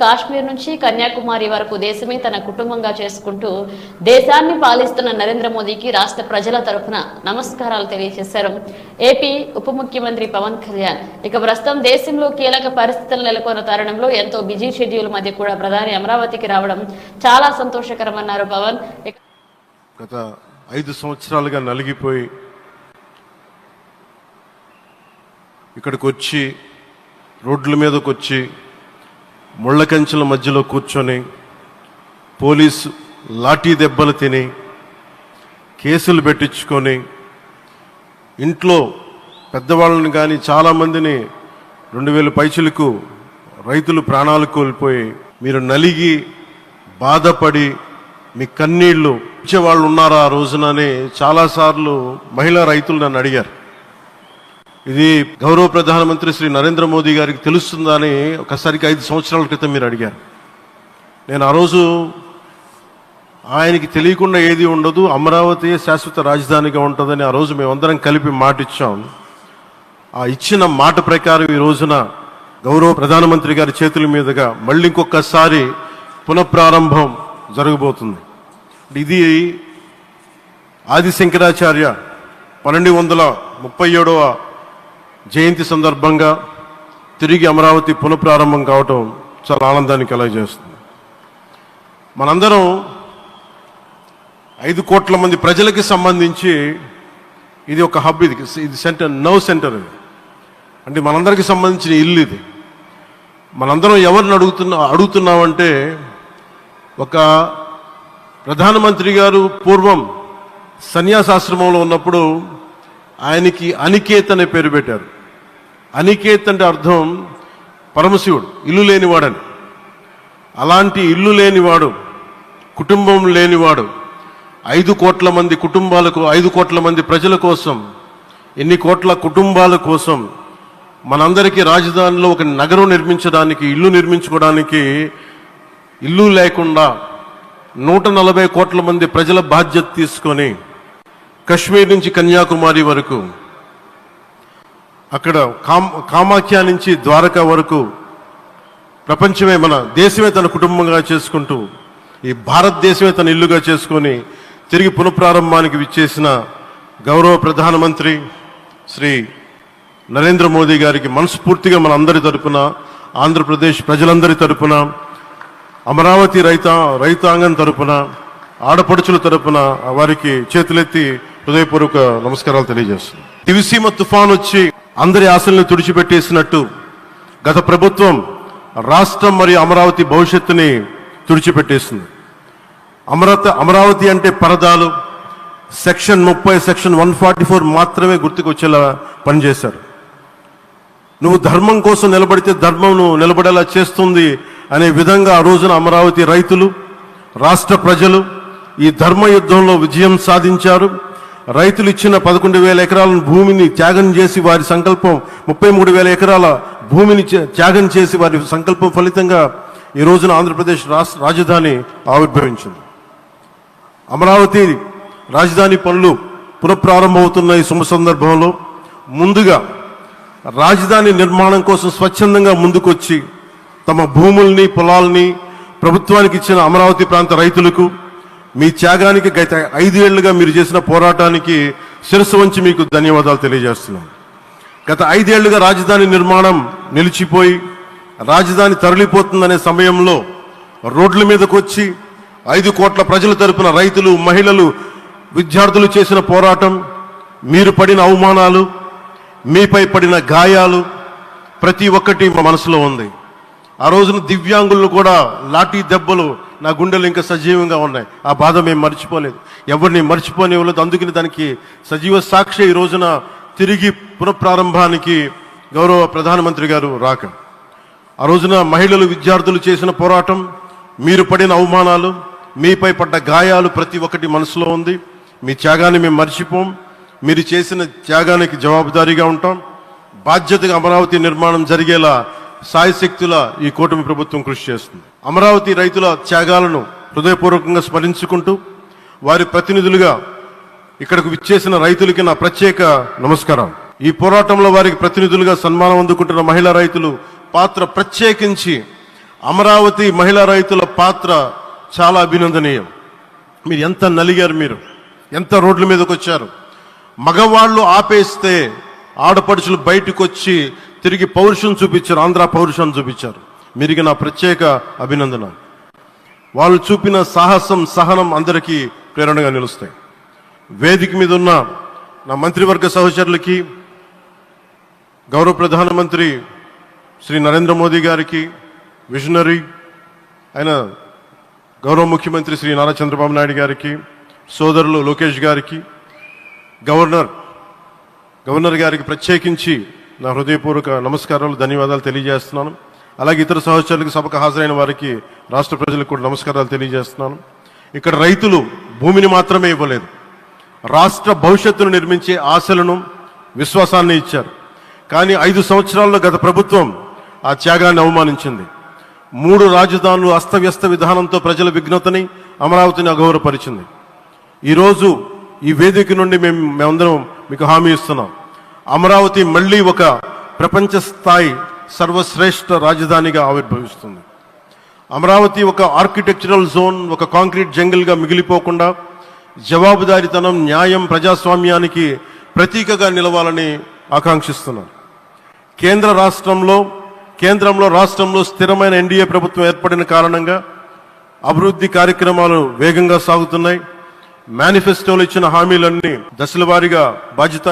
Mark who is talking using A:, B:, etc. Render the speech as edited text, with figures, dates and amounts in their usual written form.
A: కాశ్మీర్ నుంచి కన్యాకుమారి వరకు దేశమే తన కుటుంబంగా చేసుకుంటూ దేశాన్ని పాలిస్తున్న నరేంద్ర మోదీకి రాష్ట్ర ప్రజల తరఫున నమస్కారాలు తెలియజేశారు ఏపీ ఉప ముఖ్యమంత్రి పవన్ కళ్యాణ్. ఇక ప్రస్తుతం దేశంలో కీలక పరిస్థితులు నెలకొన్న తరుణంలో ఎంతో బిజీ షెడ్యూల్ మధ్య కూడా ప్రధాని అమరావతికి రావడం చాలా సంతోషకరమన్నారు పవన్.
B: గత 5 సంవత్సరాలుగా నలిగిపోయి ఇక్కడికి వచ్చి రోడ్ల మీదకి వచ్చి ముళ్ళ కంచెల మధ్యలో కూర్చొని పోలీసు లాఠీ దెబ్బలు తిని కేసులు పెట్టించుకొని ఇంట్లో పెద్దవాళ్ళని కానీ చాలామందిని 2000 పైచులకు రైతులు ప్రాణాలు కోల్పోయి మీరు నలిగి బాధపడి మీ కన్నీళ్లు ఇచ్చేవాళ్ళు ఉన్నారా ఆ రోజునని చాలాసార్లు మహిళా రైతులు నన్ను అడిగారు. ఇది గౌరవ ప్రధానమంత్రి శ్రీ నరేంద్ర మోదీ గారికి తెలుస్తుందా అని ఒకసారికి 5 సంవత్సరాల క్రితం మీరు అడిగారు. నేను ఆ రోజు ఆయనకి తెలియకుండా ఏది ఉండదు, అమరావతి శాశ్వత రాజధానిగా ఉంటుందని ఆ రోజు మేమందరం కలిపి మాట ఇచ్చాం. ఆ ఇచ్చిన మాట ప్రకారం ఈ రోజున గౌరవ ప్రధానమంత్రి గారి చేతుల మీదుగా మళ్ళీ ఇంకొకసారి పునఃప్రారంభం జరగబోతుంది. ఇది ఆది శంకరాచార్య 1237వ జయంతి సందర్భంగా తిరిగి అమరావతి పునఃప్రారంభం కావటం చాలా ఆనందాన్ని కలగజేస్తుంది. మనందరం 5 కోట్ల మంది ప్రజలకి సంబంధించి ఇది ఒక హబ్, ఇది సెంటర్, నవ్ సెంటర్. ఇది అంటే మనందరికి సంబంధించిన ఇల్లు. ఇది మనందరం ఎవరిని అడుగుతున్నామంటే ఒక ప్రధానమంత్రి గారు పూర్వం సన్యాసాశ్రమంలో ఉన్నప్పుడు ఆయనకి అనికేత్ అనే పేరు పెట్టారు. అనికేత్ అంటే అర్థం పరమశివుడు, ఇల్లు లేనివాడని. అలాంటి ఇల్లు లేనివాడు, కుటుంబం లేనివాడు 5 కోట్ల మంది కుటుంబాలకు, 5 కోట్ల మంది ప్రజల కోసం, ఎన్ని కోట్ల కుటుంబాల కోసం మనందరికీ రాజధానిలో ఒక నగరం నిర్మించడానికి, ఇల్లు నిర్మించుకోవడానికి ఇల్లు లేకుండా 140 కోట్ల మంది ప్రజల బాధ్యత తీసుకొని కశ్మీర్ నుంచి కన్యాకుమారి వరకు, అక్కడ కామాఖ్య నుంచి ద్వారకా వరకు ప్రపంచమే, మన దేశమే తన కుటుంబంగా చేసుకుంటూ ఈ భారతదేశమే తన ఇల్లుగా చేసుకొని తిరిగి పునఃప్రారంభానికి విచ్చేసిన గౌరవ ప్రధానమంత్రి శ్రీ నరేంద్ర మోదీ గారికి మనస్ఫూర్తిగా మన అందరి తరపున, ఆంధ్రప్రదేశ్ ప్రజలందరి తరపున, అమరావతి రైతాంగం తరపున, ఆడపడుచుల తరపున వారికి చేతులెత్తి హృదయపూర్వక నమస్కారాలు తెలియజేస్తున్నాను. దివిసీమ తుఫాన్ వచ్చి అందరి ఆశల్ని తుడిచిపెట్టేసినట్టు గత ప్రభుత్వం రాష్ట్రం మరియు అమరావతి భవిష్యత్తుని తుడిచిపెట్టేసింది. అమరావతి అంటే పరదాలు, సెక్షన్ 30, సెక్షన్ 144 మాత్రమే గుర్తుకొచ్చేలా పనిచేశారు. నువ్వు ధర్మం కోసం నిలబడితే ధర్మం నువ్వు నిలబడేలా చేస్తుంది అనే విధంగా ఆ రోజున అమరావతి రైతులు, రాష్ట్ర ప్రజలు ఈ ధర్మ యుద్ధంలో విజయం సాధించారు. రైతులు ఇచ్చిన 11,000 ఎకరాల భూమిని త్యాగం చేసి వారి సంకల్పం 33,000 ఎకరాల భూమిని త్యాగం చేసి వారి సంకల్పం ఫలితంగా ఈ రోజున ఆంధ్రప్రదేశ్ రాజధాని ఆవిర్భవించింది. అమరావతి రాజధాని పనులు పునఃప్రారంభమవుతున్న ఈ శుభ సందర్భంలో ముందుగా రాజధాని నిర్మాణం కోసం స్వచ్ఛందంగా ముందుకొచ్చి తమ భూముల్ని, పొలాల్ని ప్రభుత్వానికి ఇచ్చిన అమరావతి ప్రాంత రైతులకు, మీ త్యాగానికి గత 5 ఏళ్లుగా మీరు చేసిన పోరాటానికి శిరస్సు వంచి మీకు ధన్యవాదాలు తెలియజేస్తున్నాను. గత 5 ఏళ్లుగా రాజధాని నిర్మాణం నిలిచిపోయి రాజధాని తరలిపోతుందనే సమయంలో రోడ్ల మీదకు వచ్చి 5 కోట్ల ప్రజల తరపున రైతులు, మహిళలు, విద్యార్థులు చేసిన పోరాటం, మీరు పడిన అవమానాలు, మీపై పడిన గాయాలు ప్రతి ఒక్కటి మా మనసులో ఉంది. ఆ రోజున దివ్యాంగులు కూడా లాఠీ దెబ్బలు నా గుండెలు ఇంకా సజీవంగా ఉన్నాయి. ఆ బాధ మేము మర్చిపోలేదు, ఎవరిని మర్చిపోనివ్వలేదు. అందుకని దానికి సజీవ సాక్షి ఈ రోజున తిరిగి పునఃప్రారంభానికి గౌరవ ప్రధానమంత్రి గారు రాక, ఆ రోజున మహిళలు, విద్యార్థులు చేసిన పోరాటం, మీరు పడిన అవమానాలు, మీపై పడ్డ గాయాలు ప్రతి ఒక్కటి మనసులో ఉంది. మీ త్యాగాన్ని మేము మర్చిపోం. మీరు చేసిన త్యాగానికి జవాబుదారీగా ఉంటాం. బాధ్యతగా అమరావతి నిర్మాణం జరిగేలా సాయశక్తుల ఈ కూటమి ప్రభుత్వం కృషి చేస్తుంది. అమరావతి రైతుల త్యాగాలను హృదయపూర్వకంగా స్మరించుకుంటూ వారి ప్రతినిధులుగా ఇక్కడకు విచ్చేసిన రైతులకి నా ప్రత్యేక నమస్కారం. ఈ పోరాటంలో వారికి ప్రతినిధులుగా సన్మానం అందుకుంటున్న మహిళా రైతులు పాత్ర ప్రత్యేకించి అమరావతి మహిళా రైతుల పాత్ర చాలా అభినందనీయం. మీరు ఎంత నలిగారు, మీరు ఎంత రోడ్ల మీదకి వచ్చారు. మగవాళ్ళు ఆపేస్తే ఆడపడుచులు బయటకు వచ్చి తిరిగి పౌరుషం చూపించారు, ఆంధ్ర పౌరుషాన్ని చూపించారు. మీరికి నా ప్రత్యేక అభినందన. వాళ్ళు చూపిన సాహసం, సహనం అందరికీ ప్రేరణగా నిలుస్తాయి. వేదిక మీద ఉన్న నా మంత్రివర్గ సహచరులకి, గౌరవ ప్రధానమంత్రి శ్రీ నరేంద్ర మోదీ గారికి, విజనరీ అయిన గౌరవ ముఖ్యమంత్రి శ్రీ నారా చంద్రబాబు నాయుడు గారికి, సోదరులు లోకేష్ గారికి, గవర్నర్ గారికి ప్రత్యేకించి నా హృదయపూర్వక నమస్కారాలు, ధన్యవాదాలు తెలియజేస్తున్నాను. అలాగే ఇతర సహచరులకు, సభకు హాజరైన వారికి, రాష్ట్ర ప్రజలకు కూడా నమస్కారాలు తెలియజేస్తున్నాను. ఇక్కడ రైతులు భూమిని మాత్రమే ఇవ్వలేదు, రాష్ట్ర భవిష్యత్తును నిర్మించే ఆశలను, విశ్వాసాన్ని ఇచ్చారు. కానీ 5 సంవత్సరాల్లో గత ప్రభుత్వం ఆ త్యాగాన్ని అవమానించింది. 3 రాజధానులు అస్తవ్యస్త విధానంతో ప్రజల విఘ్నతని, అమరావతిని అగౌరవపరిచింది. ఈరోజు ఈ వేదిక నుండి మేమందరం మీకు హామీ ఇస్తున్నాం, అమరావతి మళ్ళీ ఒక ప్రపంచ స్థాయి సర్వశ్రేష్ఠ రాజధానిగా ఆవిర్భవిస్తుంది. అమరావతి ఒక ఆర్కిటెక్చరల్ జోన్, ఒక కాంక్రీట్ జంగిల్గా మిగిలిపోకుండా జవాబుదారీతనం, న్యాయం, ప్రజాస్వామ్యానికి ప్రతీకగా నిలవాలని ఆకాంక్షిస్తున్నాం. కేంద్రంలో రాష్ట్రంలో స్థిరమైన ఎన్డీఏ ప్రభుత్వం ఏర్పడిన కారణంగా అభివృద్ధి కార్యక్రమాలు వేగంగా సాగుతున్నాయి. మేనిఫెస్టోలో ఇచ్చిన హామీలన్నీ దశల వారీగా బాధ్యత